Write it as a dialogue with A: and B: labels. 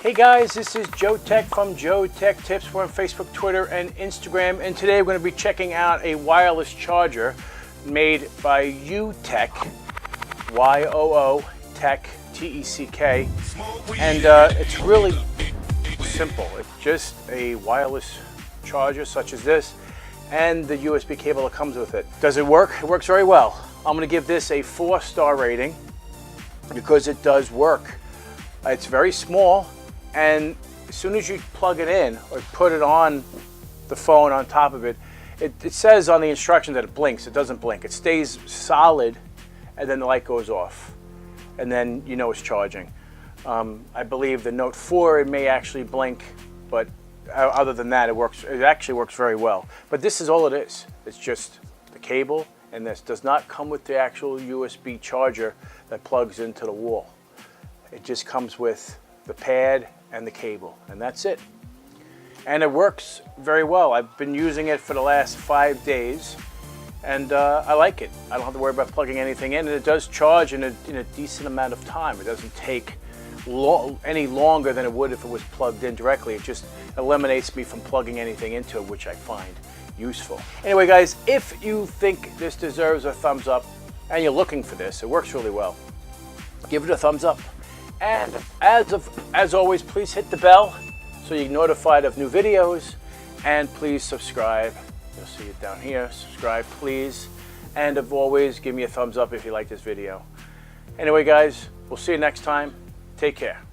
A: Hey guys, this is JoeTech from JoeteckTips. We're on Facebook, Twitter, and Instagram, and today we're going to be checking out a wireless charger made by YooTech, Y-O-O-Tech, T-E-C-K, and it's really simple. It's just a wireless charger such as this and the USB cable that comes with it. Does it work? It works very well. I'm going to give this a 4-star rating because it does work. It's very small, and as soon as you plug it in or put it on the phone on top of it, it says on the instructions that it blinks. It doesn't blink. It stays solid, and then the light goes off, and then you know it's charging. I believe the Note 4, it may actually blink, but other than that, it actually works very well. But this is all it is. It's just the cable, and this does not come with the actual USB charger that plugs into the wall. It just comes with the pad and the cable, and that's it. And it works very well. I've been using it for the last 5 days, and I like it. I don't have to worry about plugging anything in, and it does charge in a decent amount of time. It doesn't take any longer than it would if it was plugged in directly. It just eliminates me from plugging anything into it, which I find useful. Anyway guys, if you think this deserves a thumbs up and you're looking for this, it works really well, give it a thumbs up. And as always, please hit the bell so you're notified of new videos, and please subscribe. You'll see it down here. Subscribe, please. And as always, give me a thumbs up if you like this video. Anyway guys, we'll see you next time. Take care.